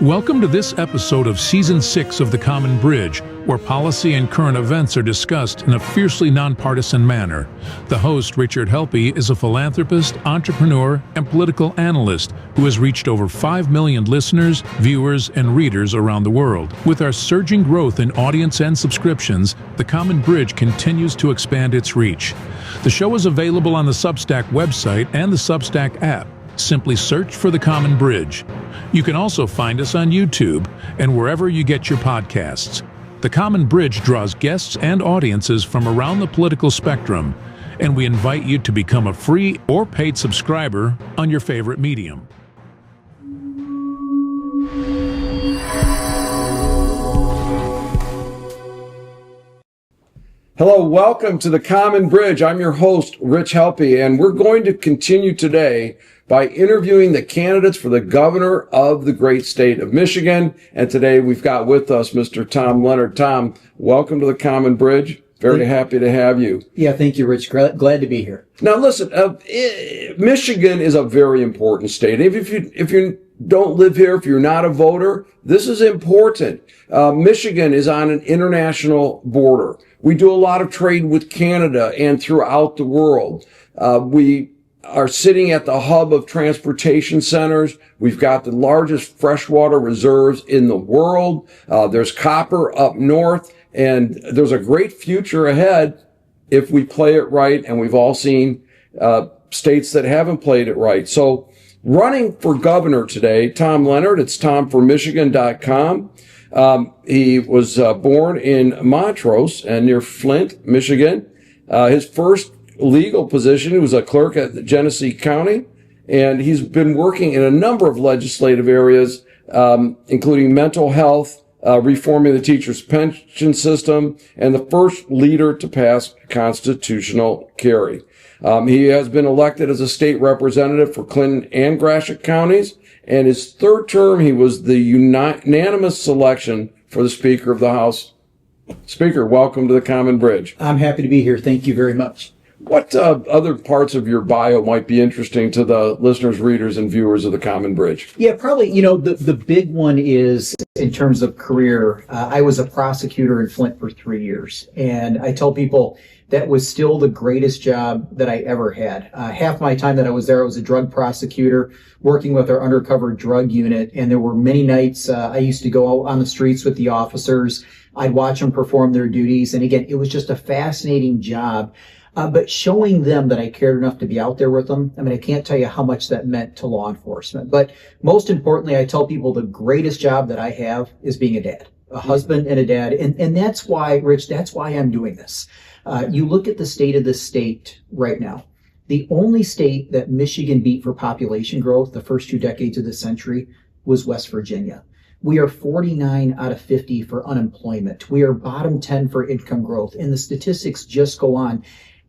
Welcome to this episode of Season 6 of The Common Bridge, where policy and current events are discussed in a fiercely nonpartisan manner. The host, Richard Helpe, is a philanthropist, entrepreneur, and political analyst who has reached over 5 million listeners, viewers, and readers around the world. With our surging growth in audience and subscriptions, The Common Bridge continues to expand its reach. The show is available on the Substack website and the Substack app. Simply search for The Common Bridge. You can also find us on YouTube and wherever you get your podcasts. The Common Bridge draws guests and audiences from around the political spectrum, and we invite you to become a free or paid subscriber on your favorite medium. Hello, welcome to The Common Bridge. I'm your host, Rich Helpe, and we're going to continue today by interviewing the candidates for the governor of the great state of Michigan. And today we've got with us Mr. Tom Leonard. Tom, welcome to The Common Bridge. Very happy to have you. Yeah, thank you, Rich. Glad to be here. Now, listen, Michigan is a very important state. If you don't live here, if you're not a voter, this is important. Michigan is on an international border. We do a lot of trade with Canada and throughout the world. We are sitting at the hub of transportation centers. We've got the largest freshwater reserves in the world. There's copper up north, and there's a great future ahead if we play it right. And we've all seen states that haven't played it right. So running for governor today, Tom Leonard. It's tomformichigan.com. He was born in Montrose and near Flint, Michigan. His first legal position, he was a clerk at Genesee County, and he's been working in a number of legislative areas, including mental health, reforming the teacher's pension system, and the first leader to pass constitutional carry. He has been elected as a state representative for Clinton and Gratiot counties, and his third term, he was the unanimous selection for the Speaker of the House. Speaker, welcome to The Common Bridge. I'm happy to be here. Thank you very much. What other parts of your bio might be interesting to the listeners, readers, and viewers of The Common Bridge? Yeah, probably, the big one is in terms of career. I was a prosecutor in Flint for 3 years, and I tell people that was still the greatest job that I ever had. Half my time that I was there, I was a drug prosecutor working with our undercover drug unit, and there were many nights I used to go out on the streets with the officers. I'd watch them perform their duties, and again, it was just a fascinating job. But showing them that I cared enough to be out there with them, I can't tell you how much that meant to law enforcement. But most importantly, I tell people the greatest job that I have is being a dad, a husband and a dad. And that's why, Rich, that's why I'm doing this. You look at the state of this state right now. The only state that Michigan beat for population growth the first 2 decades of the century was West Virginia. We are 49 out of 50 for unemployment. We are bottom 10 for income growth. And the statistics just go on.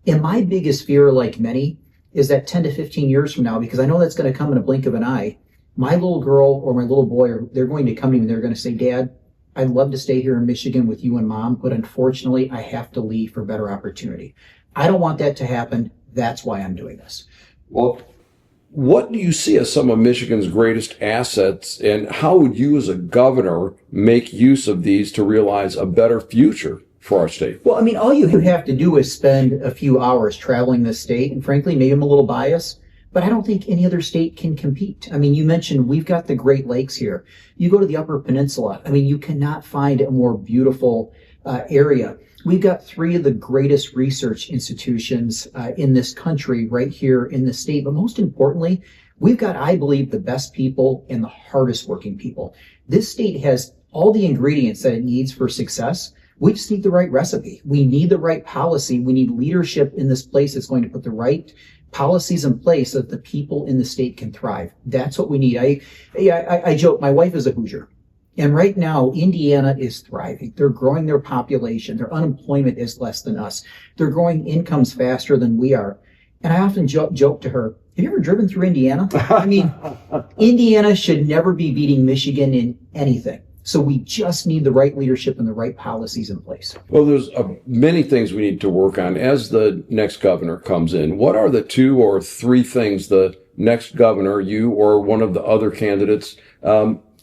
And my biggest fear, like many, is that 10 to 15 years from now, because I know that's going to come in a blink of an eye, my little girl or my little boy, they're going to come to me and they're going to say, Dad, I'd love to stay here in Michigan with you and Mom, but unfortunately, I have to leave for better opportunity. I don't want that to happen. That's why I'm doing this. Well, what do you see as some of Michigan's greatest assets, and how would you as a governor make use of these to realize a better future for our state? Well, all you have to do is spend a few hours traveling this state, and frankly, maybe I'm a little biased, but I don't think any other state can compete. You mentioned we've got the Great Lakes here. You go to the Upper Peninsula. You cannot find a more beautiful area. We've got 3 of the greatest research institutions in this country right here in the state. But most importantly, we've got, I believe, the best people and the hardest working people. This state has all the ingredients that it needs for success. We just need the right recipe. We need the right policy. We need leadership in this place that's going to put the right policies in place so that the people in the state can thrive. That's what we need. I joke, my wife is a Hoosier. And right now, Indiana is thriving. They're growing their population. Their unemployment is less than us. They're growing incomes faster than we are. And I often joke to her, have you ever driven through Indiana? Indiana should never be beating Michigan in anything. So we just need the right leadership and the right policies in place. Well, there's many things we need to work on as the next governor comes in. What are the 2 or 3 things the next governor, you or one of the other candidates,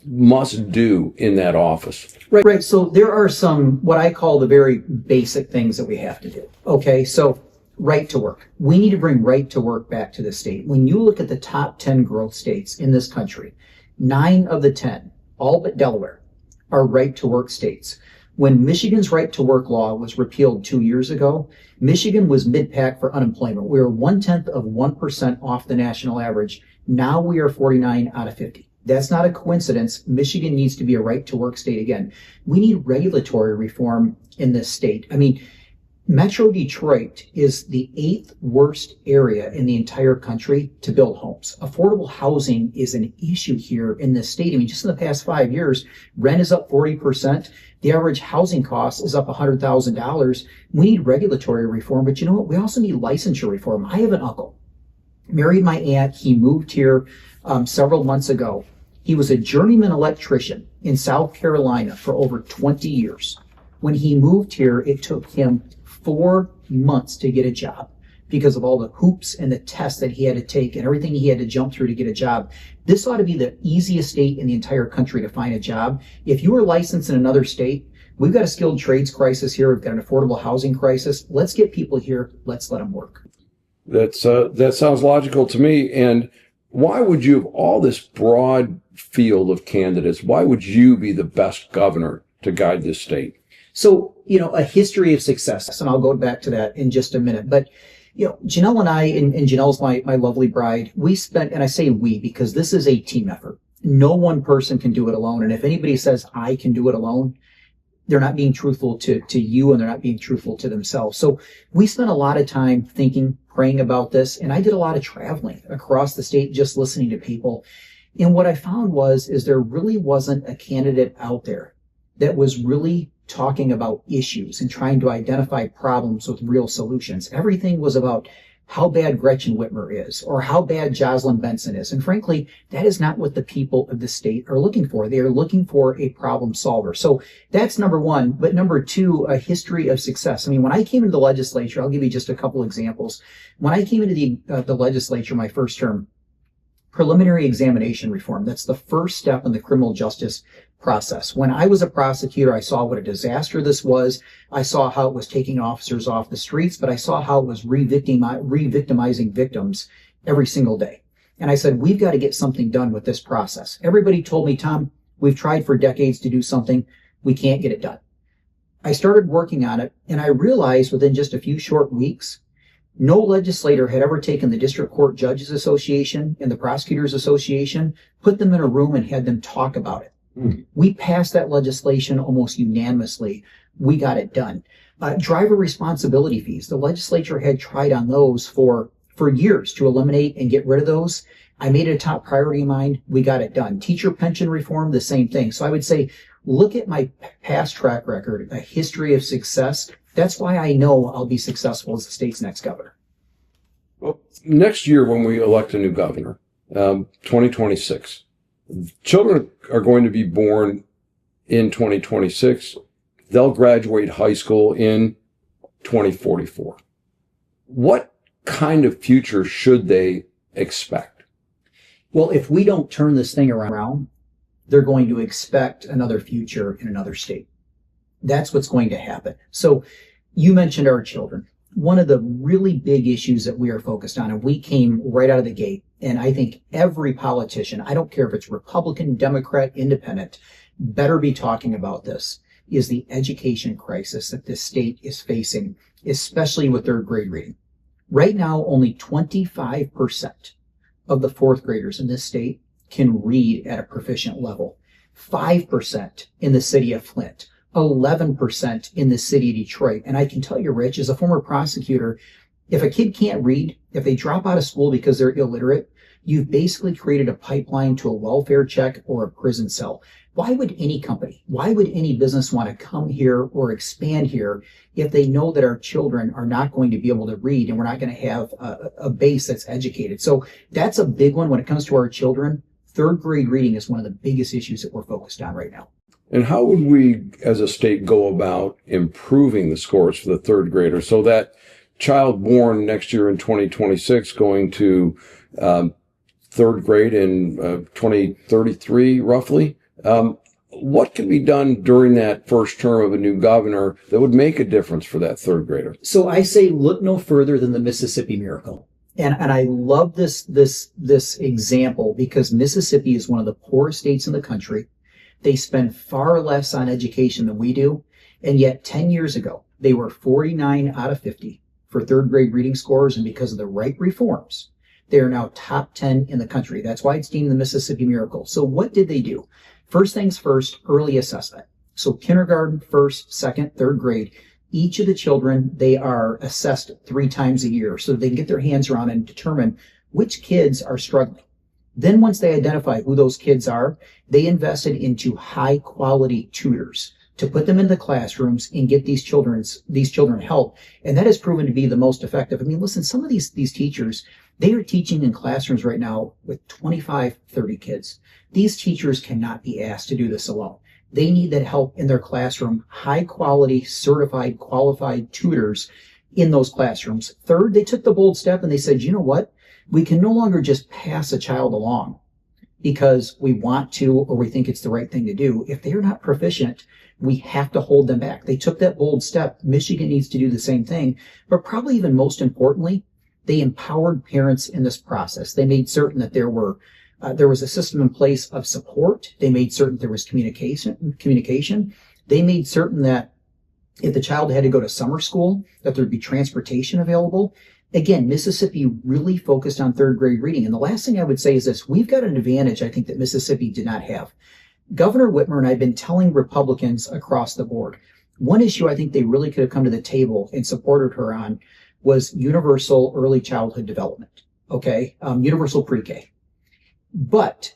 must do in that office? Right. So there are some, what I call the very basic things that we have to do. Okay. So right to work. We need to bring right to work back to the state. When you look at the top 10 growth states in this country, 9 of the 10, all but Delaware, are right to work states. When Michigan's right to work law was repealed 2 years ago, Michigan was mid-pack for unemployment. We were 0.1% off the national average. Now we are 49 out of 50. That's not a coincidence. Michigan needs to be a right to work state again. We need regulatory reform in this state. I mean, Metro Detroit is the 8th worst area in the entire country to build homes. Affordable housing is an issue here in this state. I mean, just in the past 5 years, rent is up 40%. The average housing cost is up $100,000. We need regulatory reform, but you know what? We also need licensure reform. I have an uncle, married my aunt. He moved here several months ago. He was a journeyman electrician in South Carolina for over 20 years. When he moved here, it took him 4 months to get a job because of all the hoops and the tests that he had to take and everything he had to jump through to get a job. This ought to be the easiest state in the entire country to find a job. If you are licensed in another state, we've got a skilled trades crisis here. We've got an affordable housing crisis. Let's get people here. Let's let them work. That sounds logical to me. And why would you, of all this broad field of candidates, why would you be the best governor to guide this state? So, a history of success, and I'll go back to that in just a minute. But, Janelle and I, and Janelle's my lovely bride, we spent, and I say we because this is a team effort. No one person can do it alone. And if anybody says, I can do it alone, they're not being truthful to you and they're not being truthful to themselves. So we spent a lot of time thinking, praying about this. And I did a lot of traveling across the state, just listening to people. And what I found is there really wasn't a candidate out there that was really talking about issues and trying to identify problems with real solutions. Everything was about how bad Gretchen Whitmer is or how bad Jocelyn Benson is. And frankly, that is not what the people of the state are looking for. They are looking for a problem solver. So that's number one. But number two, a history of success. I mean, when I came into the legislature, I'll give you just a couple examples. When I came into the legislature, my first term, preliminary examination reform, that's the first step in the criminal justice process. When I was a prosecutor, I saw what a disaster this was. I saw how it was taking officers off the streets, but I saw how it was re-victimizing victims every single day. And I said, we've got to get something done with this process. Everybody told me, Tom, we've tried for decades to do something. We can't get it done. I started working on it, and I realized within just a few short weeks, no legislator had ever taken the District Court Judges Association and the Prosecutors Association, put them in a room and had them talk about it. We passed that legislation almost unanimously. We got it done. Driver responsibility fees. The legislature had tried on those for years to eliminate and get rid of those. I made it a top priority of mine. We got it done. Teacher pension reform, the same thing. So I would say, look at my past track record, a history of success. That's why I know I'll be successful as the state's next governor. Well, next year when we elect a new governor, 2026, children are going to be born in 2026. They'll graduate high school in 2044. What kind of future should they expect? Well, if we don't turn this thing around, they're going to expect another future in another state. That's what's going to happen. So you mentioned our children. One of the really big issues that we are focused on, and we came right out of the gate, and I think every politician, I don't care if it's Republican, Democrat, Independent, better be talking about this, is the education crisis that this state is facing, especially with third grade reading. Right now, only 25% of the fourth graders in this state can read at a proficient level. 5% in the city of Flint. 11% in the city of Detroit. And I can tell you, Rich, as a former prosecutor, if a kid can't read, if they drop out of school because they're illiterate, you've basically created a pipeline to a welfare check or a prison cell. Why would any company, why would any business want to come here or expand here if they know that our children are not going to be able to read and we're not going to have a base that's educated? So that's a big one when it comes to our children. Third grade reading is one of the biggest issues that we're focused on right now. And how would we, as a state, go about improving the scores for the third grader so that child born next year in 2026 going to third grade in 2033, roughly, What can be done during that first term of a new governor that would make a difference for that third grader? So I say look no further than the Mississippi Miracle. And I love this example because Mississippi is one of the poorest states in the country. They spend far less on education than we do. And yet 10 years ago, they were 49 out of 50 for third grade reading scores. And because of the right reforms, they are now top 10 in the country. That's why it's deemed the Mississippi Miracle. So what did they do? First things first, early assessment. So kindergarten, first, second, third grade, each of the children, they are assessed 3 times a year so they can get their hands around and determine which kids are struggling. Then once they identify who those kids are, they invested into high quality tutors to put them into the classrooms and get these children help. And that has proven to be the most effective. I mean, listen, some of these teachers, they are teaching in classrooms right now with 25, 30 kids. These teachers cannot be asked to do this alone. They need that help in their classroom, high quality, certified, qualified tutors in those classrooms. Third, they took the bold step and they said, you know what? We can no longer just pass a child along because we want to or we think it's the right thing to do. If they're not proficient, we have to hold them back. They took that bold step. Michigan needs to do the same thing. But probably even most importantly, they empowered parents in this process. They made certain that there was a system in place of support. They made certain there was communication. They made certain that if the child had to go to summer school, that there'd be transportation available. Again, Mississippi really focused on third grade reading. And the last thing I would say is this. We've got an advantage, I think, that Mississippi did not have. Governor Whitmer and I have been telling Republicans across the board. One issue I think they really could have come to the table and supported her on was universal early childhood development. Okay. Universal pre-K. But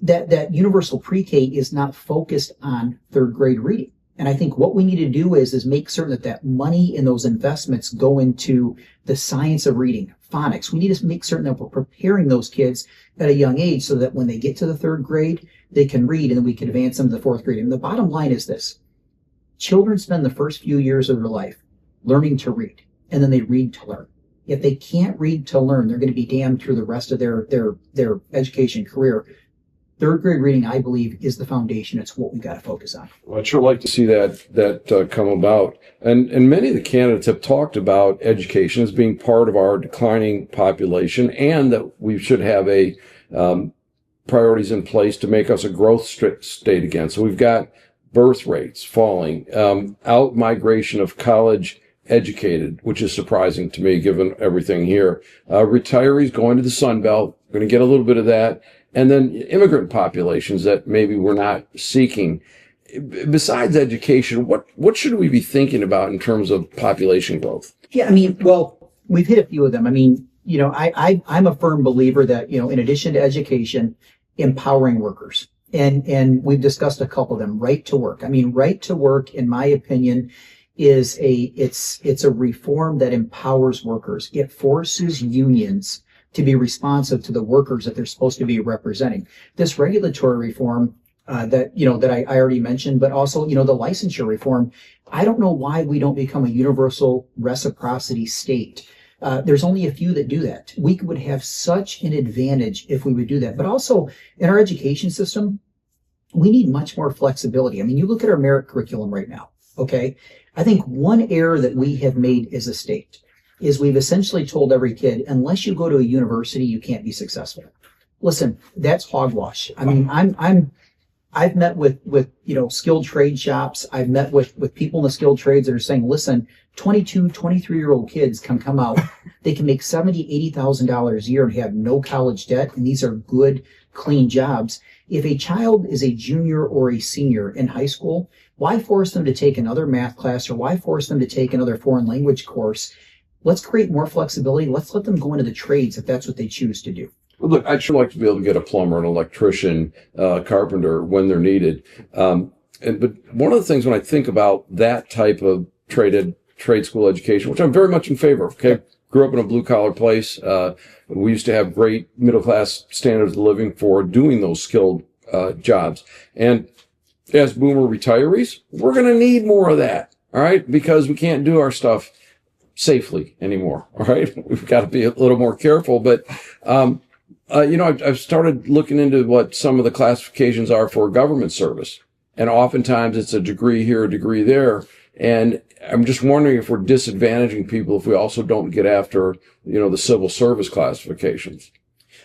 that universal pre-K is not focused on third grade reading. And I think what we need to do is make certain that money and those investments go into the science of reading, phonics. We need to make certain that we're preparing those kids at a young age so that when they get to the third grade, they can read and then we can advance them to the fourth grade. And the bottom line is this. Children spend the first few years of their life learning to read, and then they read to learn. If they can't read to learn, they're going to be damned through the rest of their education career. Third grade reading, I believe, is the foundation. It's what we got to focus on. Well, I'd sure like to see that come about. And many of the candidates have talked about education as being part of our declining population, and that we should have priorities in place to make us a growth state again. So we've got birth rates falling, out migration of college educated, which is surprising to me given everything here. Retirees going to the Sun Belt, we're going to get a little bit of that. And then immigrant populations that maybe we're not seeking. Besides education, what should we be thinking about in terms of population growth? Yeah, I mean, well, we've hit a few of them. I mean, I'm a firm believer that, in addition to education, empowering workers. And we've discussed a couple of them. Right to work. I mean, right to work, in my opinion, is it's a reform that empowers workers. It forces unions to be responsive to the workers that they're supposed to be representing. This regulatory reform that I already mentioned, but also, the licensure reform. I don't know why we don't become a universal reciprocity state. There's only a few that do that. We would have such an advantage if we would do that. But also in our education system, we need much more flexibility. I mean, you look at our merit curriculum right now. Okay. I think one error that we have made as a state is we've essentially told every kid, unless you go to a university, you can't be successful. Listen, that's hogwash. I mean, I've met with skilled trade shops. I've met with people in the skilled trades that are saying, listen, 22, 23-year-old kids can come out. They can make $70,000, $80,000 a year and have no college debt. And these are good, clean jobs. If a child is a junior or a senior in high school, why force them to take another math class or why force them to take another foreign language course? Let's create more flexibility. Let's let them go into the trades if that's what they choose to do. Well, look, I'd sure like to be able to get a plumber, an electrician, carpenter when they're needed. But one of the things when I think about that type of trade school education, which I'm very much in favor of, okay? Grew up in a blue collar place. We used to have great middle class standards of living for doing those skilled jobs. And as boomer retirees, we're going to need more of that. All right. Because we can't do our stuff safely anymore. All right. We've got to be a little more careful, but, I've started looking into what some of the classifications are for government service. And oftentimes it's a degree here, a degree there. And I'm just wondering if we're disadvantaging people if we also don't get after, the civil service classifications.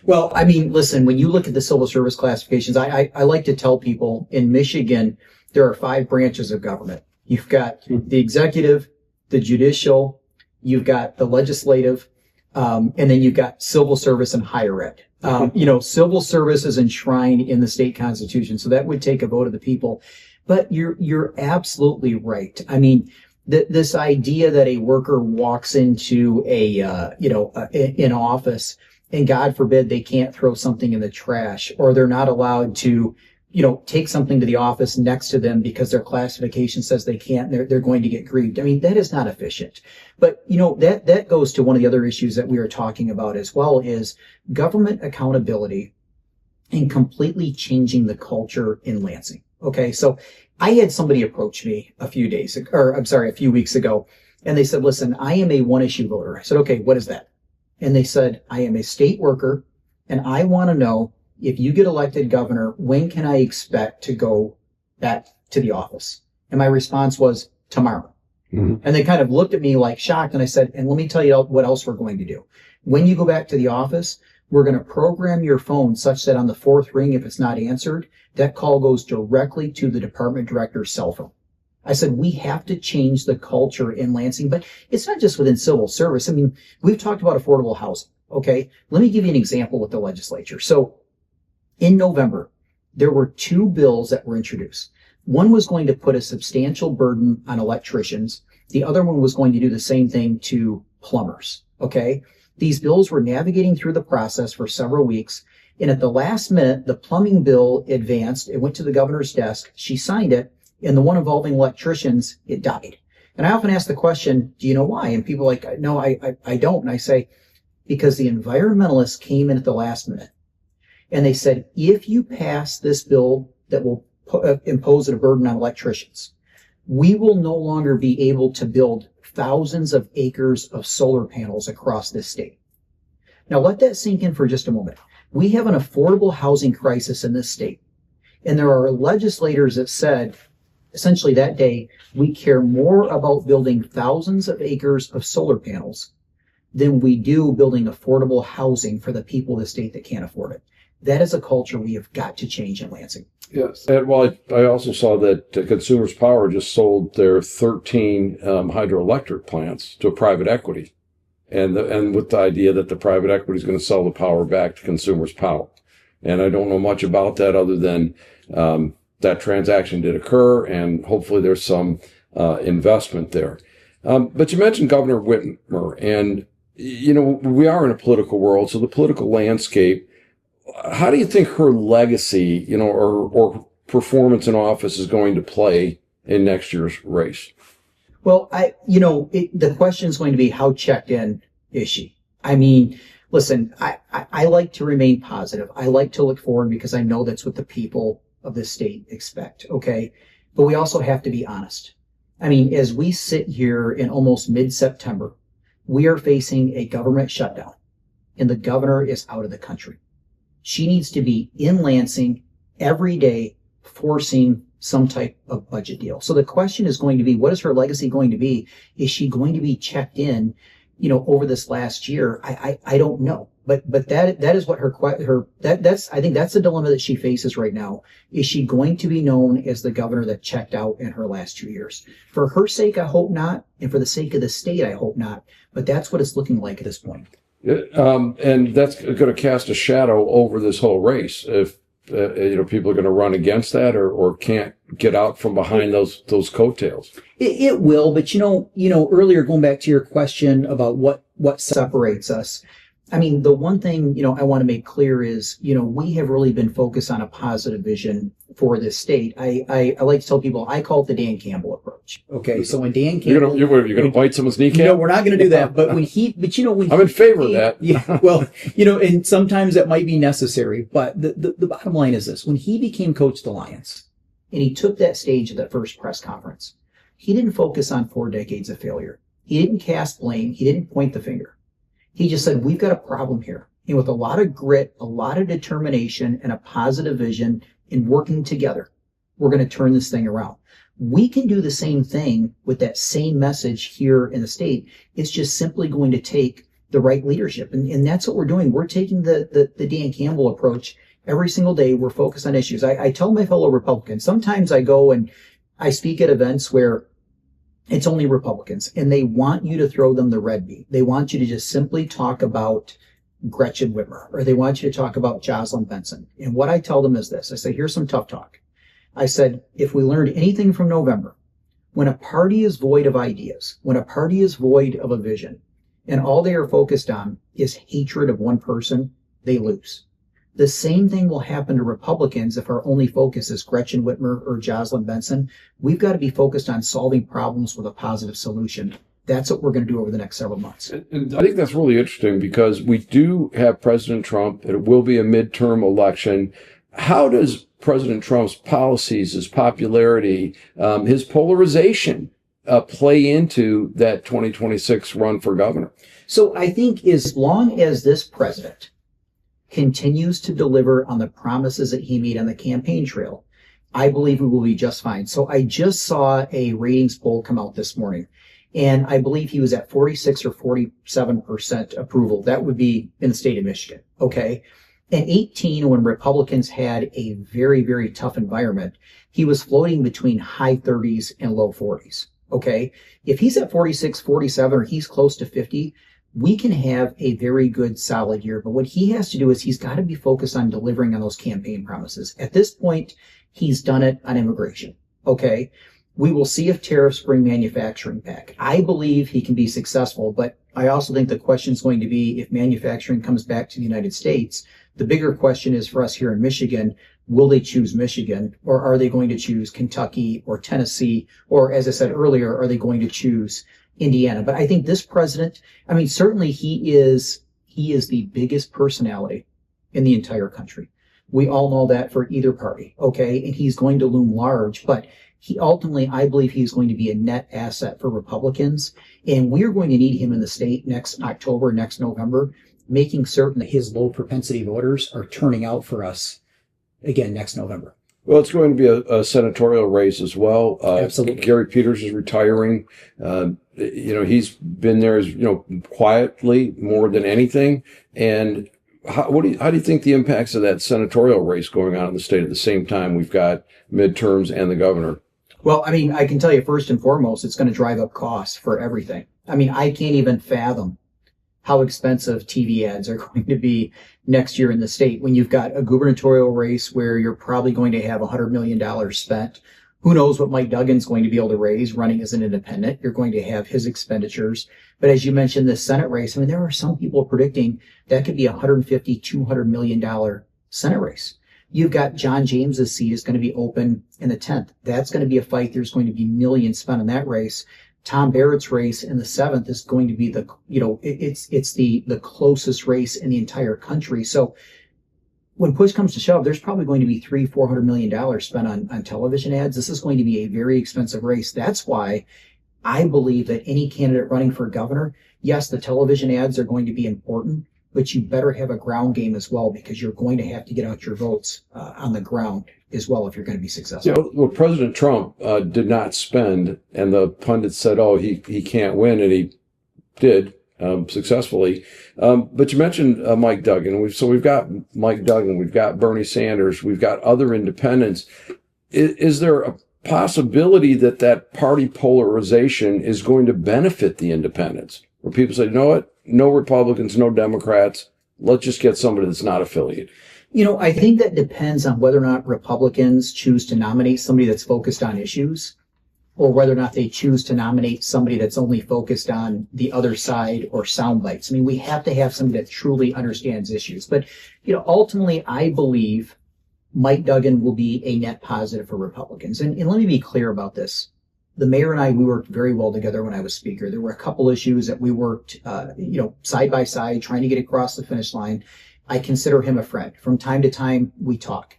Well, I mean, listen, when you look at the civil service classifications, I like to tell people in Michigan, there are 5 branches of government. You've got the executive, the judicial, you've got the legislative, and then you've got civil service and higher ed. Civil service is enshrined in the state constitution, so that would take a vote of the people. But you're absolutely right. I mean, this idea that a worker walks into an office and God forbid they can't throw something in the trash, or they're not allowed to, take something to the office next to them because their classification says they can't, they're going to get grieved. I mean, that is not efficient. But, that goes to one of the other issues that we were talking about as well, is government accountability and completely changing the culture in Lansing. Okay. So I had somebody approach me a few weeks ago, and they said, listen, I am a one issue voter. I said, okay, what is that? And they said, I am a state worker and I want to know, if you get elected governor, when can I expect to go back to the office? And my response was, tomorrow. Mm-hmm. And they kind of looked at me like shocked. And I said, and let me tell you what else we're going to do. When you go back to the office, we're going to program your phone such that on the 4th ring, if it's not answered, that call goes directly to the department director's cell phone. I said, we have to change the culture in Lansing, but it's not just within civil service. I mean, we've talked about affordable housing. Okay. Let me give you an example with the legislature. So in November, there were 2 bills that were introduced. One was going to put a substantial burden on electricians. The other one was going to do the same thing to plumbers. Okay. These bills were navigating through the process for several weeks. And at the last minute, the plumbing bill advanced. It went to the governor's desk. She signed it. And the one involving electricians, it died. And I often ask the question, do you know why? And people are like, no, I don't. And I say, because the environmentalists came in at the last minute. And they said, if you pass this bill that will impose a burden on electricians, we will no longer be able to build thousands of acres of solar panels across this state. Now let that sink in for just a moment. We have an affordable housing crisis in this state. And there are legislators that said, essentially that day, we care more about building thousands of acres of solar panels than we do building affordable housing for the people of the state that can't afford it. That is a culture we have got to change in Lansing. Yes. And I also saw that Consumers Power just sold their 13 hydroelectric plants to a private equity. And with the idea that the private equity is going to sell the power back to Consumers Power. And I don't know much about that other than that transaction did occur, and hopefully there's some investment there. But you mentioned Governor Whitmer, and, we are in a political world, so the political landscape, how do you think her legacy, or performance in office is going to play in next year's race? Well, the question is going to be, how checked in is she? I mean, listen, I like to remain positive. I like to look forward because I know that's what the people of this state expect. Okay. But we also have to be honest. I mean, as we sit here in almost mid-September, we are facing a government shutdown and the governor is out of the country. She needs to be in Lansing every day, forcing some type of budget deal. So the question is going to be, what is her legacy going to be? Is she going to be checked in, over this last year? I don't know. But that is what I think that's the dilemma that she faces right now. Is she going to be known as the governor that checked out in her last 2 years? For her sake, I hope not. And for the sake of the state, I hope not. But that's what it's looking like at this point. And that's going to cast a shadow over this whole race. If, people are going to run against that or can't get out from behind those coattails. It will. But, earlier going back to your question about what separates us. I mean, the one thing, I want to make clear is, we have really been focused on a positive vision for this state. I like to tell people, I call it the Dan Campbell approach. Okay. So when Dan Campbell. You're going to bite someone's kneecap? No, we're not going to do that. But when I'm in favor of that. Yeah. Well, and sometimes that might be necessary. But the bottom line is this. When he became coach of the Lions and he took that stage at that first press conference, he didn't focus on 4 decades of failure. He didn't cast blame. He didn't point the finger. He just said, we've got a problem here. And with a lot of grit, a lot of determination, and a positive vision in working together, we're going to turn this thing around. We can do the same thing with that same message here in the state. It's just simply going to take the right leadership. And that's what we're doing. We're taking the Dan Campbell approach every single day. We're focused on issues. I tell my fellow Republicans, sometimes I go and I speak at events where it's only Republicans and they want you to throw them the red meat. They want you to just simply talk about Gretchen Whitmer, or they want you to talk about Jocelyn Benson. And what I tell them is this. I say, here's some tough talk. I said, if we learned anything from November, when a party is void of ideas, when a party is void of a vision, and all they are focused on is hatred of one person, they lose. The same thing will happen to Republicans if our only focus is Gretchen Whitmer or Jocelyn Benson. We've got to be focused on solving problems with a positive solution. That's what we're going to do over the next several months. And I think that's really interesting because we do have President Trump. It will be a midterm election. How does President Trump's policies, his popularity, his polarization play into that 2026 run for governor? So I think as long as this president continues to deliver on the promises that he made on the campaign trail, I believe we will be just fine. So I just saw a ratings poll come out this morning, and I believe he was at 46 or 47% approval. That would be in the state of Michigan. Okay. In 18, when Republicans had a very, very tough environment, he was floating between high 30s and low 40s. Okay. If he's at 46, 47, or he's close to 50, we can have a very good, solid year. But what he has to do is he's got to be focused on delivering on those campaign promises. At this point, he's done it on immigration. Okay. We will see if tariffs bring manufacturing back. I believe he can be successful, but I also think the question is going to be if manufacturing comes back to the United States. The bigger question is for us here in Michigan, will they choose Michigan, or are they going to choose Kentucky or Tennessee? Or as I said earlier, are they going to choose Indiana? But I think this president, I mean, certainly he is the biggest personality in the entire country. We all know that for either party. Okay. And he's going to loom large, but he ultimately, I believe he's going to be a net asset for Republicans. And we are going to need him in the state next October, next November, making certain that his low propensity voters are turning out for us again next November. Well, it's going to be a senatorial race as well. Absolutely. Gary Peters is retiring. He's been there as, quietly more than anything. And how do you think the impacts of that senatorial race going on in the state at the same time we've got midterms and the governor? Well, I mean, I can tell you first and foremost, it's going to drive up costs for everything. I mean, I can't even fathom how expensive TV ads are going to be next year in the state when you've got a gubernatorial race where you're probably going to have $100 million spent. Who knows what Mike Duggan's going to be able to raise running as an independent. You're going to have his expenditures. But as you mentioned, the Senate race, I mean, there are some people predicting that could be $150, $200 million Senate race. You've got John James's seat is going to be open in the 10th. That's going to be a fight. There's going to be millions spent on that race. Tom Barrett's race in the 7th is going to be it's the closest race in the entire country. So when push comes to shove, there's probably going to be $300-400 million spent on television ads. This is going to be a very expensive race. That's why I believe that any candidate running for governor, yes, the television ads are going to be important, but you better have a ground game as well, because you're going to have to get out your votes on the ground as well if you're going to be successful. Yeah, well, President Trump did not spend, and the pundits said, he can't win, and he did successfully. But you mentioned Mike Duggan. We've got Mike Duggan, we've got Bernie Sanders, we've got other independents. Is there a possibility that party polarization is going to benefit the independents, where people say, you know what? No Republicans, no Democrats. Let's just get somebody that's not affiliated. I think that depends on whether or not Republicans choose to nominate somebody that's focused on issues, or whether or not they choose to nominate somebody that's only focused on the other side or sound bites. I mean, we have to have somebody that truly understands issues. But, ultimately, I believe Mike Duggan will be a net positive for Republicans. And let me be clear about this. The mayor and I, we worked very well together when I was speaker. There were a couple issues that we worked, side by side, trying to get across the finish line. I consider him a friend. From time to time, we talk.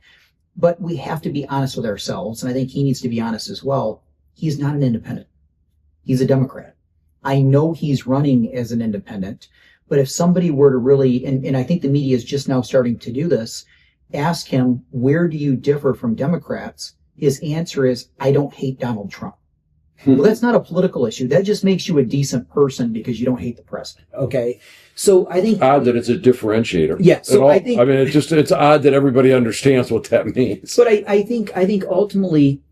But we have to be honest with ourselves, and I think he needs to be honest as well. He's not an independent. He's a Democrat. I know he's running as an independent, But if somebody were to really, and I think the media is just now starting to do this, ask him, where do you differ from Democrats? His answer is, I don't hate Donald Trump. Well, that's not a political issue. That just makes you a decent person because you don't hate the president. Okay. So I think odd that it's a differentiator. Yeah. So I think, it's odd that everybody understands what that means. But I think ultimately,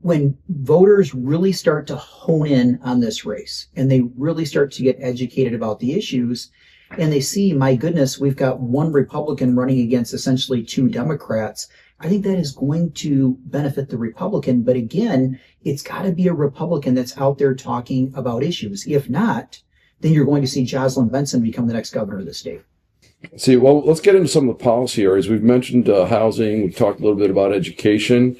when voters really start to hone in on this race and they really start to get educated about the issues and they see, my goodness, we've got one Republican running against essentially two Democrats, I think that is going to benefit the Republican. But again, it's got to be a Republican that's out there talking about issues. If not, then you're going to see Jocelyn Benson become the next governor of the state. See, well, let's get into some of the policy areas. We've mentioned housing. We've talked a little bit about education.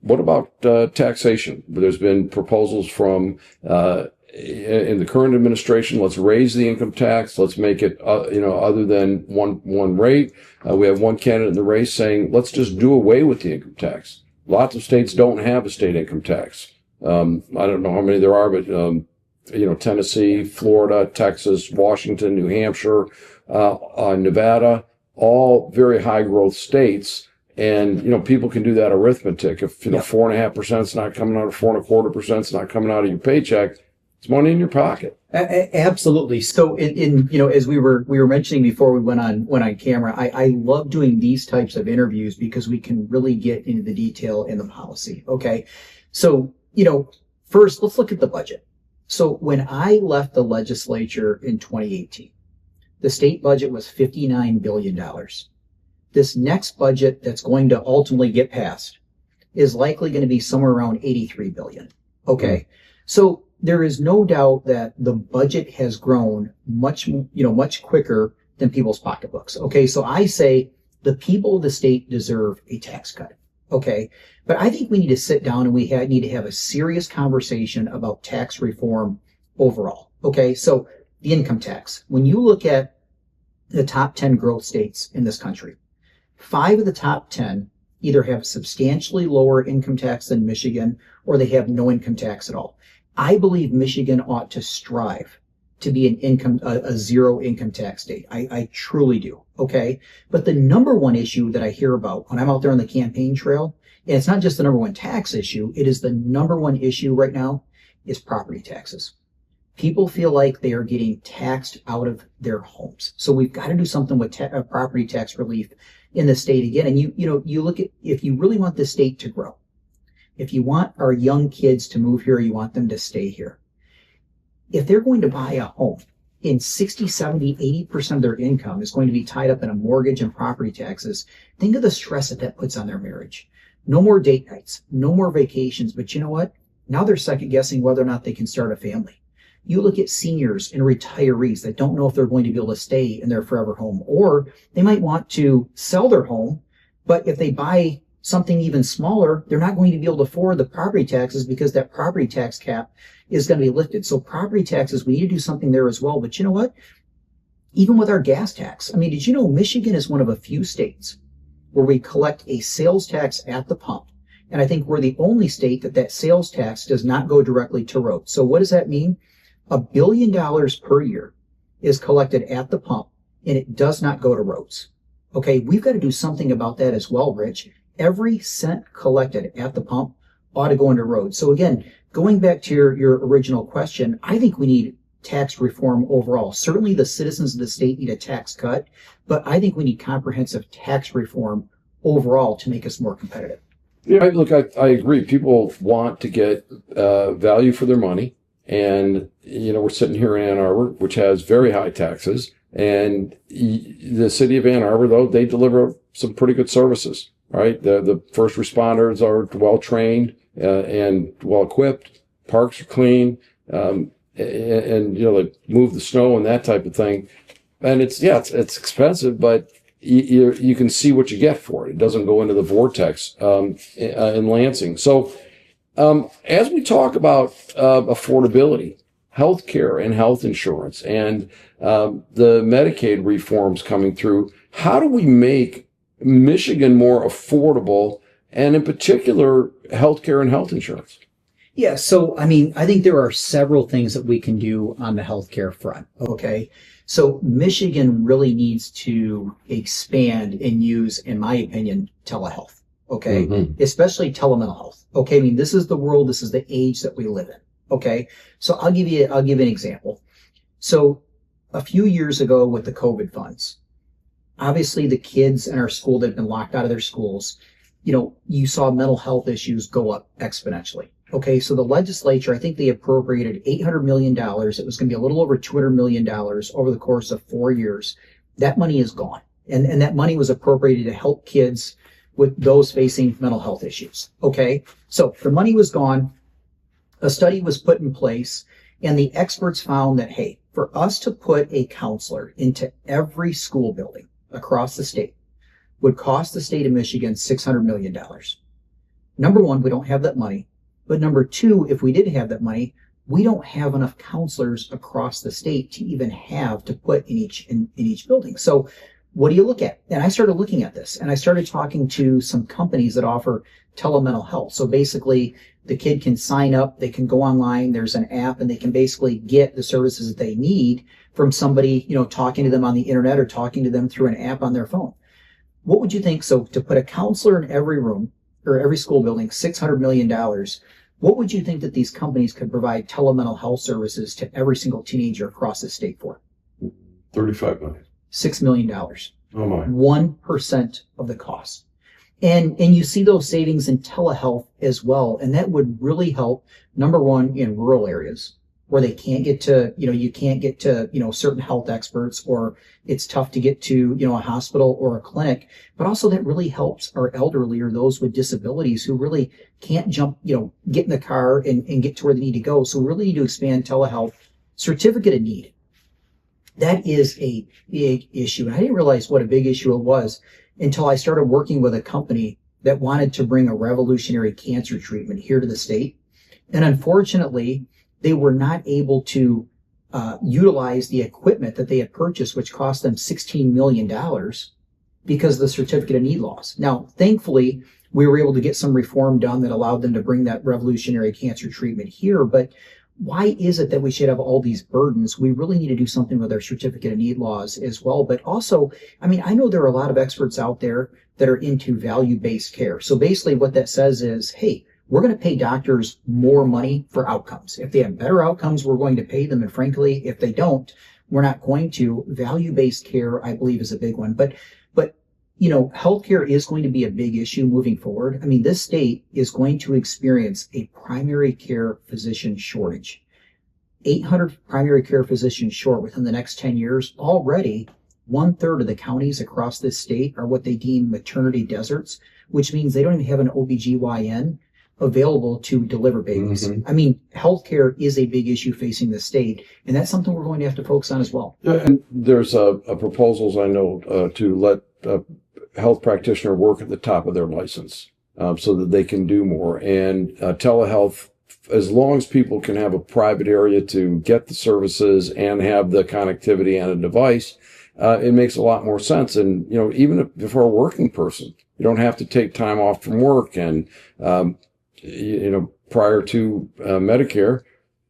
What about taxation? There's been proposals from in the current administration. Let's raise the income tax. Let's make it other than one rate. We have one candidate in the race saying let's just do away with the income tax. Lots of states don't have a state income tax. I don't know how many there are, but Tennessee, Florida, Texas, Washington, New Hampshire, Nevada, all very high growth states. And, people can do that arithmetic. If, 4.5% is not coming out of 4.25% is not coming out of your paycheck, it's money in your pocket. Absolutely. So as we were mentioning before we went on camera, I love doing these types of interviews because we can really get into the detail in the policy. Okay. So, first let's look at the budget. So when I left the legislature in 2018, the state budget was $59 billion. This next budget that's going to ultimately get passed is likely going to be somewhere around $83 billion. Okay. So there is no doubt that the budget has grown much quicker than people's pocketbooks. Okay. So I say the people of the state deserve a tax cut. Okay. But I think we need to sit down and we need to have a serious conversation about tax reform overall. Okay. So the income tax, when you look at the top 10 growth states in this country, 5 of the top 10 either have substantially lower income tax than Michigan or they have no income tax at all. I believe Michigan ought to strive to be a zero income tax state. I truly do. Okay. But the number one issue that I hear about when I'm out there on the campaign trail, and it's not just the number one tax issue, it is the number one issue right now, is property taxes. People feel like they are getting taxed out of their homes. So we've got to do something with property tax relief in the state again. And you look at, if you really want the state to grow, if you want our young kids to move here, you want them to stay here. If they're going to buy a home and 60, 70, 80% of their income is going to be tied up in a mortgage and property taxes, think of the stress that puts on their marriage. No more date nights, no more vacations. But you know what? Now they're second guessing whether or not they can start a family. You look at seniors and retirees that don't know if they're going to be able to stay in their forever home, or they might want to sell their home, but if they buy something even smaller, they're not going to be able to afford the property taxes because that property tax cap is going to be lifted. So property taxes, we need to do something there as well. But you know what? Even with our gas tax, did you know Michigan is one of a few states where we collect a sales tax at the pump? And I think we're the only state that sales tax does not go directly to roads. So what does that mean? $1 billion per year is collected at the pump and it does not go to roads. Okay. We've got to do something about that as well, Rich. Every cent collected at the pump ought to go into roads. So again, going back to your original question, I think we need tax reform overall. Certainly the citizens of the state need a tax cut, but I think we need comprehensive tax reform overall to make us more competitive. Yeah, look, I agree. People want to get value for their money. And, we're sitting here in Ann Arbor, which has very high taxes. And the city of Ann Arbor, though, they deliver some pretty good services, right? The first responders are well-trained and well-equipped. Parks are clean. And they move the snow and that type of thing. And it's expensive, but you can see what you get for it. It doesn't go into the vortex in Lansing. So, as we talk about affordability, healthcare and health insurance, and the Medicaid reforms coming through, how do we make Michigan more affordable, and in particular, healthcare and health insurance? Yeah, so I mean, I think there are several things that we can do on the healthcare front. Okay. So Michigan really needs to expand and use, in my opinion, telehealth. Okay. Especially telemental health. Okay. I mean, this is the world, this is the age that we live in. Okay. So I'll give you an example. So a few years ago with the COVID funds, obviously the kids in our school that have been locked out of their schools, you saw mental health issues go up exponentially. Okay, so the legislature, I think they appropriated $800 million. It was going to be a little over $200 million over the course of 4 years. That money is gone. And that money was appropriated to help kids with those facing mental health issues. Okay, so the money was gone. A study was put in place, and the experts found that, hey, for us to put a counselor into every school building across the state would cost the state of Michigan $600 million. Number one, we don't have that money. But number two, if we did have that money, we don't have enough counselors across the state to even have to put in each building. So what do you look at? And I started looking at this, and I started talking to some companies that offer telemental health. So basically, the kid can sign up, they can go online, there's an app, and they can basically get the services that they need from somebody, talking to them on the internet or talking to them through an app on their phone. What would you think? So to put a counselor in every room or every school building, $600 million, what would you think that these companies could provide telemental health services to every single teenager across the state for? 35 million. $6 million. Oh my. 1% of the cost. And you see those savings in telehealth as well. And that would really help, number one, in rural areas where they can't get to, you can't get to, certain health experts, or it's tough to get to, a hospital or a clinic. But also that really helps our elderly or those with disabilities who really can't jump, get in the car and get to where they need to go. So we really need to expand telehealth. Certificate of need. That is a big issue. And I didn't realize what a big issue it was until I started working with a company that wanted to bring a revolutionary cancer treatment here to the state. And unfortunately, they were not able to utilize the equipment that they had purchased, which cost them $16 million because of the certificate of need laws. Now, thankfully, we were able to get some reform done that allowed them to bring that revolutionary cancer treatment here. But why is it that we should have all these burdens? We really need to do something with our certificate of need laws as well. But also, I mean, I know there are a lot of experts out there that are into value-based care. So basically what that says is, hey, we're going to pay doctors more money for outcomes. If they have better outcomes, we're going to pay them. And frankly, if they don't, we're not going to. Value-based care, I believe, is a big one. But healthcare is going to be a big issue moving forward. I mean, this state is going to experience a primary care physician shortage. 800 primary care physicians short within the next 10 years. Already, 1/3 of the counties across this state are what they deem maternity deserts, which means they don't even have an OBGYN available to deliver babies. I mean, healthcare is a big issue facing the state, and that's something we're going to have to focus on as well. Yeah, and there's a proposals I know to let health practitioner work at the top of their license so that they can do more. And telehealth, as long as people can have a private area to get the services and have the connectivity and a device, it makes a lot more sense. And, even if for a working person, you don't have to take time off from work. And, prior to Medicare,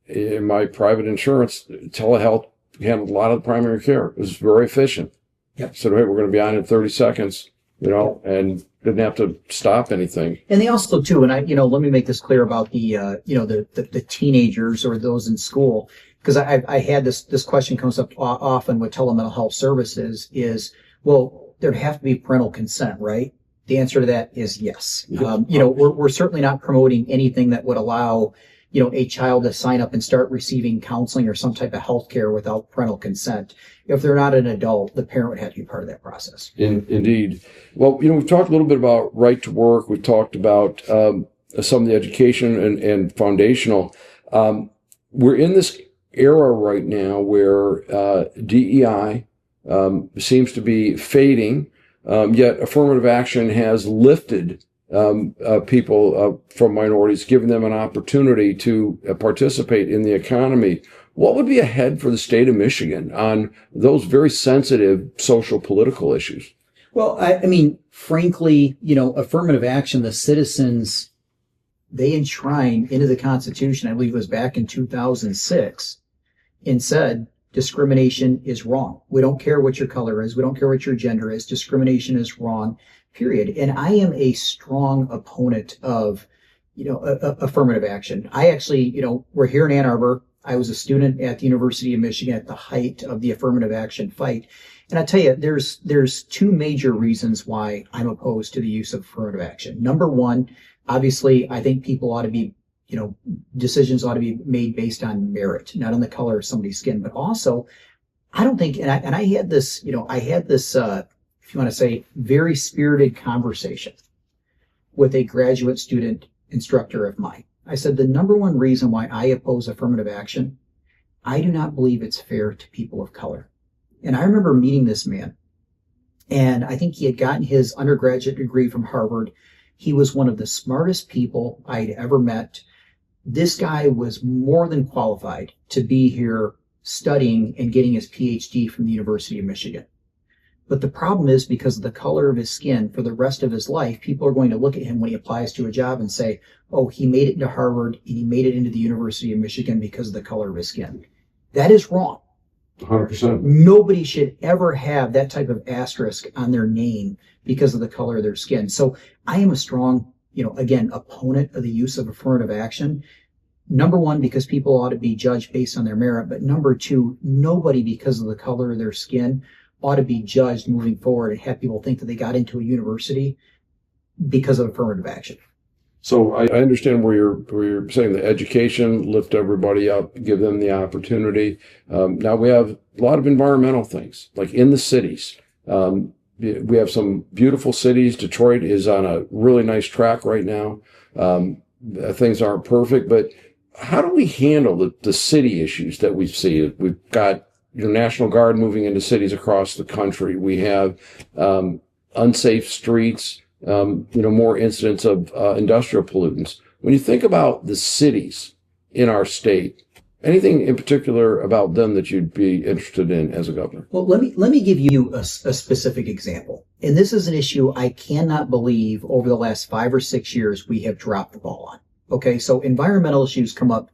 in my private insurance, telehealth handled a lot of the primary care. It was very efficient. Yep. So, hey, we're going to be on in 30 seconds, and didn't have to stop anything. And they also too, and let me make this clear about the teenagers or those in school, because I had this question comes up often with telemental health services is, well, there'd have to be parental consent, right? The answer to that is yes. We're certainly not promoting anything that would allow, a child to sign up and start receiving counseling or some type of health care without parental consent. If they're not an adult, the parent would have to be part of that process. Indeed. Well, we've talked a little bit about right to work. We've talked about some of the education and foundational. We're in this era right now where DEI seems to be fading. Yet affirmative action has lifted people from minorities, giving them an opportunity to participate in the economy. What would be ahead for the state of Michigan on those very sensitive social political issues? Well, I mean, frankly, affirmative action, the citizens they enshrined into the Constitution, I believe it was back in 2006, and said discrimination is wrong. We don't care what your color is. We don't care what your gender is. Discrimination is wrong, period. And I am a strong opponent of, affirmative action. I actually, we're here in Ann Arbor. I was a student at the University of Michigan at the height of the affirmative action fight. And I tell you, there's two major reasons why I'm opposed to the use of affirmative action. Number one, obviously, I think people ought to be, decisions ought to be made based on merit, not on the color of somebody's skin. But also, I don't think, and I had this, if you want to say, very spirited conversation with a graduate student instructor of mine. I said, the number one reason why I oppose affirmative action, I do not believe it's fair to people of color. And I remember meeting this man, and I think he had gotten his undergraduate degree from Harvard. He was one of the smartest people I'd ever met. This guy was more than qualified to be here studying and getting his PhD from the University of Michigan. But the problem is, because of the color of his skin, for the rest of his life, people are going to look at him when he applies to a job and say, oh, he made it into Harvard and he made it into the University of Michigan because of the color of his skin. That is wrong. 100%. Nobody should ever have that type of asterisk on their name because of the color of their skin. So I am a strong, again, opponent of the use of affirmative action. Number one, because people ought to be judged based on their merit. But number two, nobody, because of the color of their skin, ought to be judged moving forward and have people think that they got into a university because of affirmative action. So I understand where you're saying the education, lift everybody up, give them the opportunity. Now we have a lot of environmental things, like in the cities. We have some beautiful cities. Detroit is on a really nice track right now. Things aren't perfect, but how do we handle the city issues that we see? We've got National Guard moving into cities across the country. We have unsafe streets. More incidents of industrial pollutants. When you think about the cities in our state, anything in particular about them that you'd be interested in as a governor? Well, let me give you a specific example. And this is an issue I cannot believe over the last 5 or 6 years we have dropped the ball on. Okay, so environmental issues come up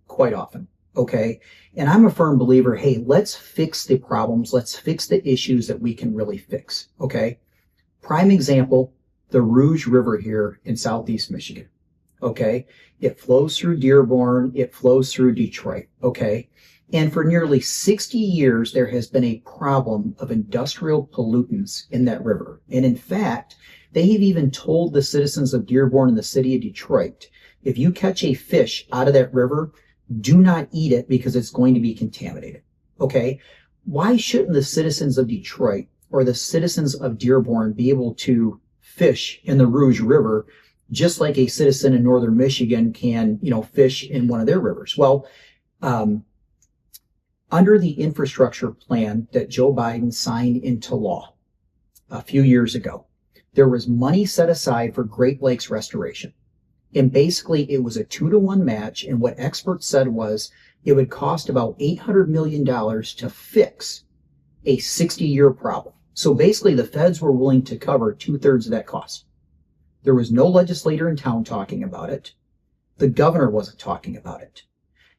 quite often. Okay, and I'm a firm believer, hey, let's fix the problems. Let's fix the issues that we can really fix. Okay, prime example, the Rouge River here in southeast Michigan. Okay. It flows through Dearborn. It flows through Detroit. Okay. And for nearly 60 years, there has been a problem of industrial pollutants in that river. And in fact, they have even told the citizens of Dearborn and the city of Detroit, if you catch a fish out of that river, do not eat it because it's going to be contaminated. Okay. Why shouldn't the citizens of Detroit or the citizens of Dearborn be able to fish in the Rouge River, just like a citizen in northern Michigan can, fish in one of their rivers? Well, under the infrastructure plan that Joe Biden signed into law a few years ago, there was money set aside for Great Lakes restoration. And basically it was a 2-to-1 match. And what experts said was it would cost about $800 million to fix a 60-year problem. So basically, the feds were willing to cover 2/3 of that cost. There was no legislator in town talking about it. The governor wasn't talking about it.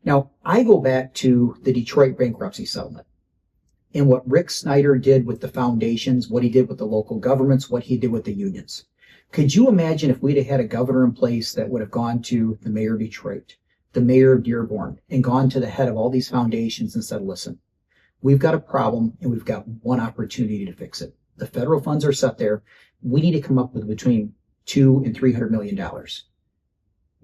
Now, I go back to the Detroit bankruptcy settlement and what Rick Snyder did with the foundations, what he did with the local governments, what he did with the unions. Could you imagine if we'd have had a governor in place that would have gone to the mayor of Detroit, the mayor of Dearborn, and gone to the head of all these foundations and said, listen, we've got a problem and we've got one opportunity to fix it. The federal funds are set there. We need to come up with between $200 and $300 million.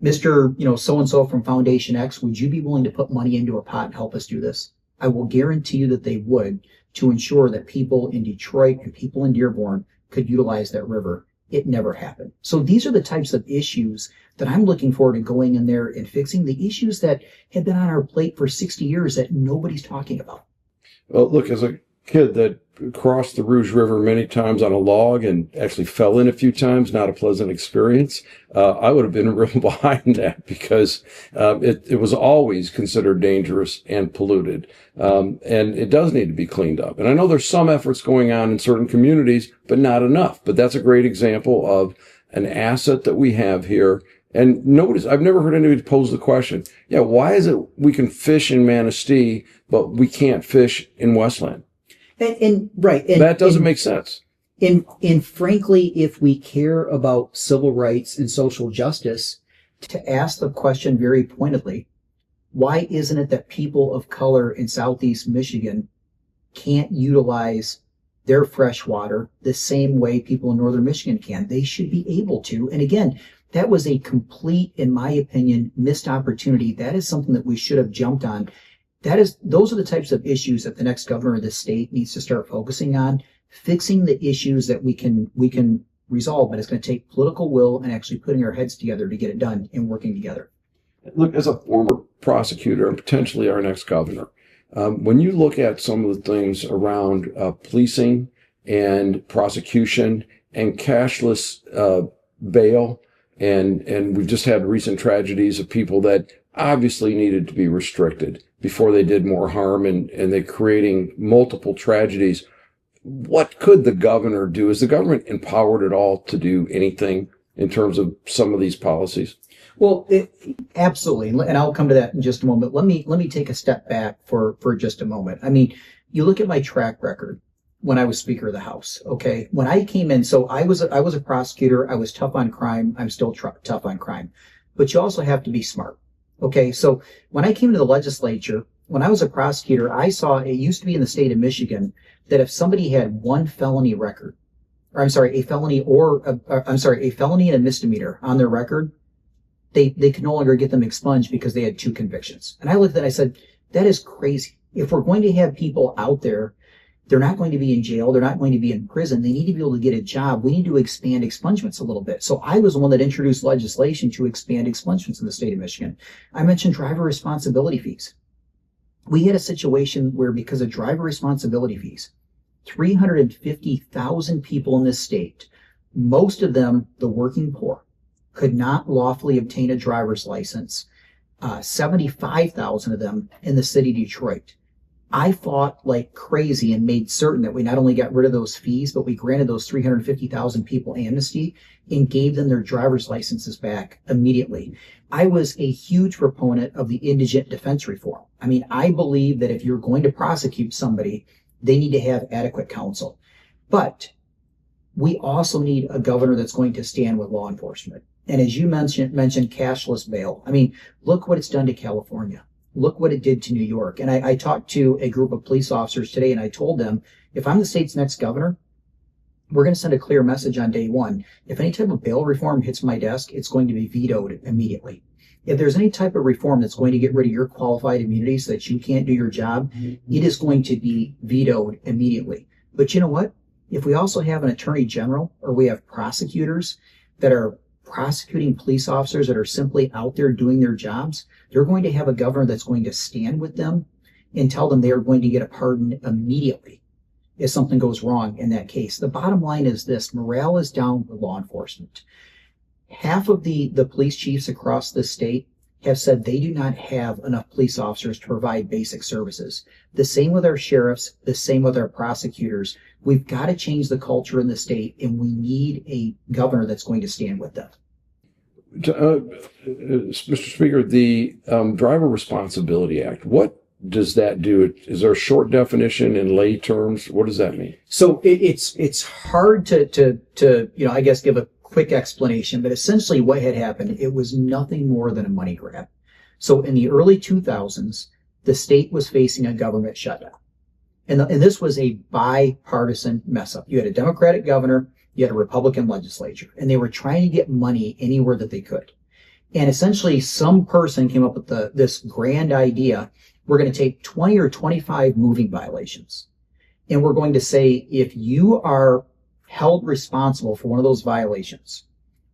Mr. So-and-so from Foundation X, would you be willing to put money into a pot and help us do this? I will guarantee you that they would, to ensure that people in Detroit and people in Dearborn could utilize that river. It never happened. So these are the types of issues that I'm looking forward to going in there and fixing, the issues that have been on our plate for 60 years that nobody's talking about. Well, look, as a kid that crossed the Rouge River many times on a log and actually fell in a few times, not a pleasant experience, I would have been real behind that because it was always considered dangerous and polluted. And it does need to be cleaned up. And I know there's some efforts going on in certain communities, but not enough. But that's a great example of an asset that we have here And I've never heard anybody pose the question, yeah, why is it we can fish in Manistee, but we can't fish in Westland? Right. That doesn't make sense. And frankly, if we care about civil rights and social justice, to ask the question very pointedly, why isn't it that people of color in Southeast Michigan can't utilize their fresh water the same way people in Northern Michigan can? They should be able to. And again, that was a complete, in my opinion, missed opportunity. That is something that we should have jumped on. Those are the types of issues that the next governor of the state needs to start focusing on, fixing the issues that we can resolve, but it's going to take political will and actually putting our heads together to get it done and working together. Look, as a former prosecutor and potentially our next governor, when you look at some of the things around policing and prosecution and cashless bail, and we've just had recent tragedies of people that obviously needed to be restricted before they did more harm, and they're creating multiple tragedies. What could the governor do? Is the government empowered at all to do anything in terms of some of these policies? Well, absolutely, and I'll come to that in just a moment. Let me take a step back for just a moment. I mean, you look at my track record when I was Speaker of the House. Okay, when I came in, so I was a prosecutor. I was tough on crime. I'm still tough on crime, but you also have to be smart. Okay, so when I came to the legislature, when I was a prosecutor, I saw it used to be in the state of Michigan that if somebody had one felony record, or a felony and a misdemeanor on their record, they could no longer get them expunged because they had 2 convictions. And I looked at that, I said, that is crazy. If we're going to have people out there, they're not going to be in jail, they're not going to be in prison, they need to be able to get a job. We need to expand expungements a little bit. So I was the one that introduced legislation to expand expungements in the state of Michigan. I mentioned driver responsibility fees. We had a situation where, because of driver responsibility fees, 350,000 people in this state, most of them the working poor, could not lawfully obtain a driver's license. 75,000 of them in the city of Detroit. I fought like crazy and made certain that we not only got rid of those fees, but we granted those 350,000 people amnesty and gave them their driver's licenses back immediately. I was a huge proponent of the indigent defense reform. I mean, I believe that if you're going to prosecute somebody, they need to have adequate counsel. But we also need a governor that's going to stand with law enforcement. And as you mentioned cashless bail. I mean, look what it's done to California. Look what it did to New York. And I talked to a group of police officers today, and I told them, if I'm the state's next governor, we're going to send a clear message on day one. If any type of bail reform hits my desk, it's going to be vetoed immediately. If there's any type of reform that's going to get rid of your qualified immunity so that you can't do your job, it is going to be vetoed immediately. But you know what? If we also have an attorney general, or we have prosecutors that are prosecuting police officers that are simply out there doing their jobs, they're going to have a governor that's going to stand with them and tell them they are going to get a pardon immediately if something goes wrong in that case. The bottom line is this: morale is down with law enforcement. Half of the police chiefs across the state have said they do not have enough police officers to provide basic services. The same with our sheriffs, the same with our prosecutors. We've got to change the culture in the state, and we need a governor that's going to stand with them. Mr. Speaker, the Driver Responsibility Act, what does that do? Is there a short definition in lay terms? What does that mean? So it's hard to I guess give a quick explanation, but essentially what had happened, it was nothing more than a money grab. So in the early 2000s, the state was facing a government shutdown. And this was a bipartisan mess up. You had a Democratic governor, you had a Republican legislature, and they were trying to get money anywhere that they could. And essentially some person came up with this grand idea: we're going to take 20 or 25 moving violations, and we're going to say, if you are held responsible for one of those violations,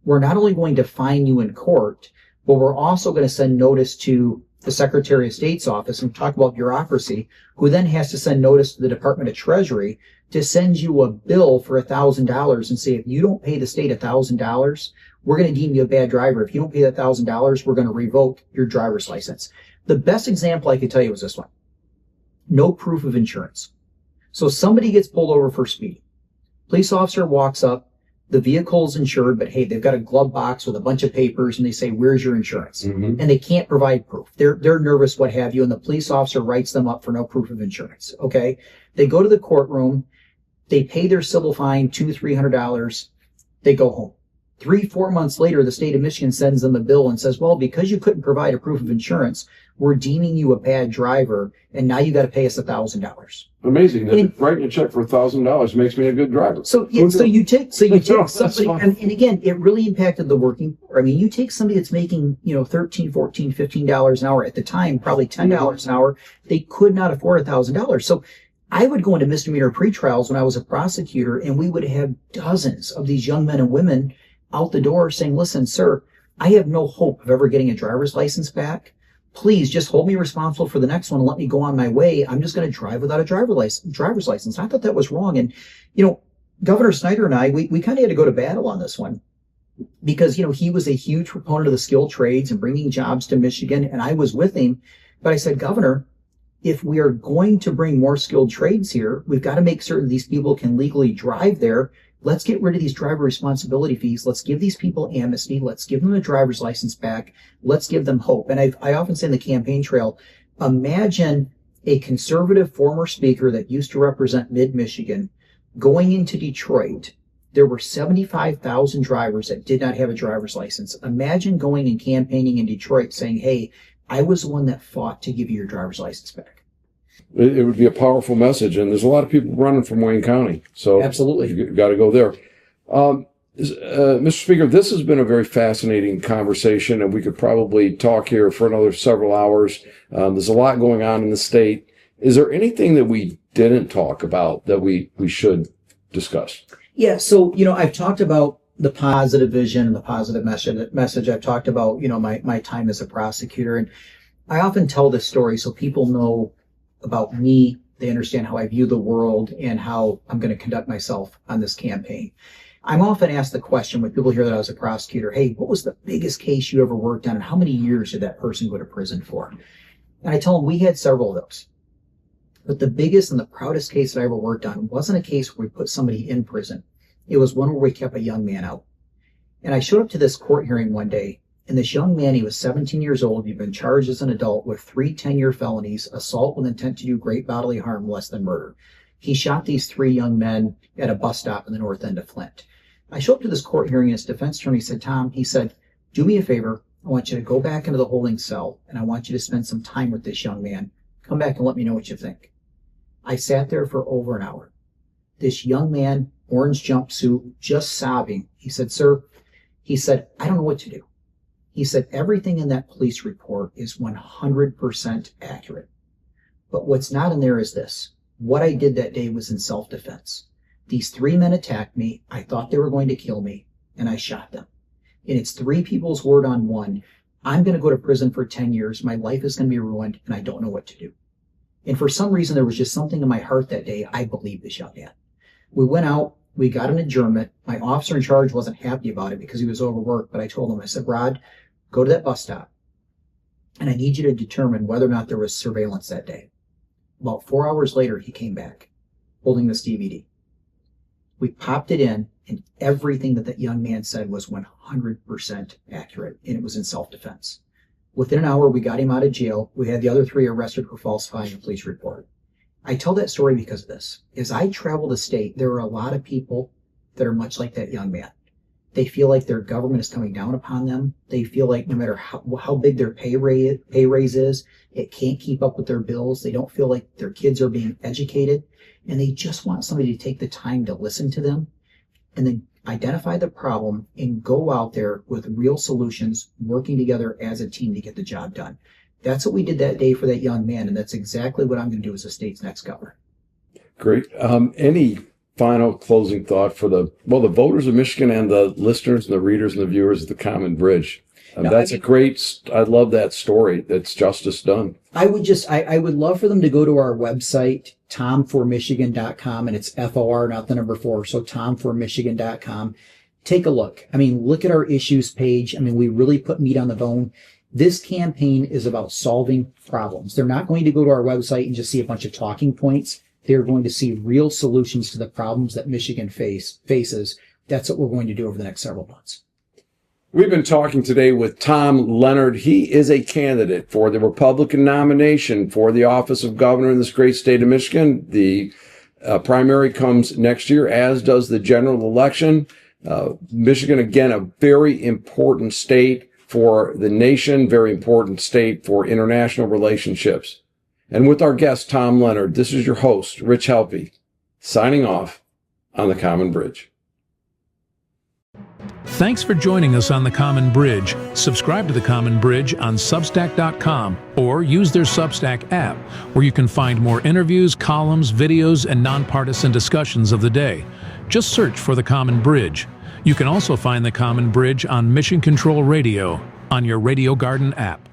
we're not only going to fine you in court, but we're also going to send notice to the Secretary of State's office, and talk about bureaucracy, who then has to send notice to the Department of Treasury to send you a bill for $1,000 and say, if you don't pay the state $1,000, we're going to deem you a bad driver. If you don't pay that $1,000, we're going to revoke your driver's license. The best example I could tell you was this one: no proof of insurance. So somebody gets pulled over for speeding. Police officer walks up, The vehicle's insured, but hey, they've got a glove box with a bunch of papers and they say, where's your insurance? And they can't provide proof. They're nervous, what have you. And the police officer writes them up for no proof of insurance. Okay. They go to the courtroom. They pay their civil fine, $200-$300. They go home. 3-4 months later, the state of Michigan sends them a bill and says, well, because you couldn't provide a proof of insurance, we're deeming you a bad driver, and now you got to pay us $1,000. Amazing. Writing a check for $1,000 makes me a good driver. So you take somebody, and again, it really impacted the working. I mean, you take somebody that's making, $13, $14, $15 an hour at the time, probably $10 an hour. They could not afford $1,000. So I would go into misdemeanor pretrials when I was a prosecutor, and we would have dozens of these young men and women out the door saying, listen, sir, I have no hope of ever getting a driver's license back. Please just hold me responsible for the next one and let me go on my way. I'm just going to drive without a driver's license. I thought that was wrong. And, Governor Snyder and I, we kind of had to go to battle on this one because, he was a huge proponent of the skilled trades and bringing jobs to Michigan. And I was with him. But I said, Governor, if we are going to bring more skilled trades here, we've got to make certain these people can legally drive there. Let's get rid of these driver responsibility fees. Let's give these people amnesty. Let's give them a driver's license back. Let's give them hope. And I often say in the campaign trail, imagine a conservative former speaker that used to represent mid-Michigan going into Detroit. There were 75,000 drivers that did not have a driver's license. Imagine going and campaigning in Detroit saying, hey, I was the one that fought to give you your driver's license back. It would be a powerful message, and there's a lot of people running from Wayne County. So absolutely, you've got to go there. Mr. Speaker, this has been a very fascinating conversation, and we could probably talk here for another several hours. There's a lot going on in the state. Is there anything that we didn't talk about that we should discuss? Yeah, so, I've talked about the positive vision and the positive message. I've talked about, my time as a prosecutor, and I often tell this story so people know about me. They understand how I view the world and how I'm going to conduct myself on this campaign. I'm often asked the question when people hear that I was a prosecutor, hey, what was the biggest case you ever worked on and how many years did that person go to prison for? And I tell them we had several of those. But the biggest and the proudest case that I ever worked on wasn't a case where we put somebody in prison. It was one where we kept a young man out. And I showed up to this court hearing one day, and this young man, he was 17 years old. He'd been charged as an adult with 3 10-year felonies, assault with intent to do great bodily harm less than murder. He shot these 3 young men at a bus stop in the north end of Flint. I showed up to this court hearing, and his defense attorney said, Tom, he said, do me a favor. I want you to go back into the holding cell, and I want you to spend some time with this young man. Come back and let me know what you think. I sat there for over an hour. This young man, orange jumpsuit, just sobbing. He said, sir, he said, I don't know what to do. He said, everything in that police report is 100% accurate. But what's not in there is this. What I did that day was in self-defense. These 3 men attacked me. I thought they were going to kill me, and I shot them. And it's 3 people's word on one. I'm going to go to prison for 10 years. My life is going to be ruined, and I don't know what to do. And for some reason, there was just something in my heart that day. I believed this young man. We went out. We got an adjournment. My officer in charge wasn't happy about it because he was overworked, but I told him, I said, Rod, go to that bus stop, and I need you to determine whether or not there was surveillance that day. About 4 hours later, he came back holding this DVD. We popped it in, and everything that young man said was 100% accurate, and it was in self-defense. Within an hour, we got him out of jail. We had the other 3 arrested for falsifying a police report. I tell that story because of this. As I travel the state, there are a lot of people that are much like that young man. They feel like their government is coming down upon them. They feel like no matter how big their pay raise is, it can't keep up with their bills. They don't feel like their kids are being educated. And they just want somebody to take the time to listen to them and then identify the problem and go out there with real solutions, working together as a team to get the job done. That's what we did that day for that young man, and that's exactly what I'm going to do as the state's next governor. Great. Any final closing thought for the voters of Michigan and the listeners and the readers and the viewers of the Common Bridge? I love that story. That's justice done. I would love for them to go to our website, tomformichigan.com, and it's FOR, not the number 4. So tomformichigan.com. Take a look. Look at our issues page. We really put meat on the bone. This campaign is about solving problems. They're not going to go to our website and just see a bunch of talking points. They're going to see real solutions to the problems that Michigan faces that's what we're going to do over the next several months. We've been talking today with Tom Leonard. He is a candidate for the Republican nomination for the office of governor in this great state of Michigan. The primary comes next year, as does the general election. Michigan, again, a very important state for the nation, very important state for international relationships. And with our guest, Tom Leonard, this is your host, Rich Helpy, signing off on The Common Bridge. Thanks for joining us on The Common Bridge. Subscribe to The Common Bridge on Substack.com or use their Substack app, where you can find more interviews, columns, videos, and nonpartisan discussions of the day. Just search for The Common Bridge. You can also find The Common Bridge on Mission Control Radio on your Radio Garden app.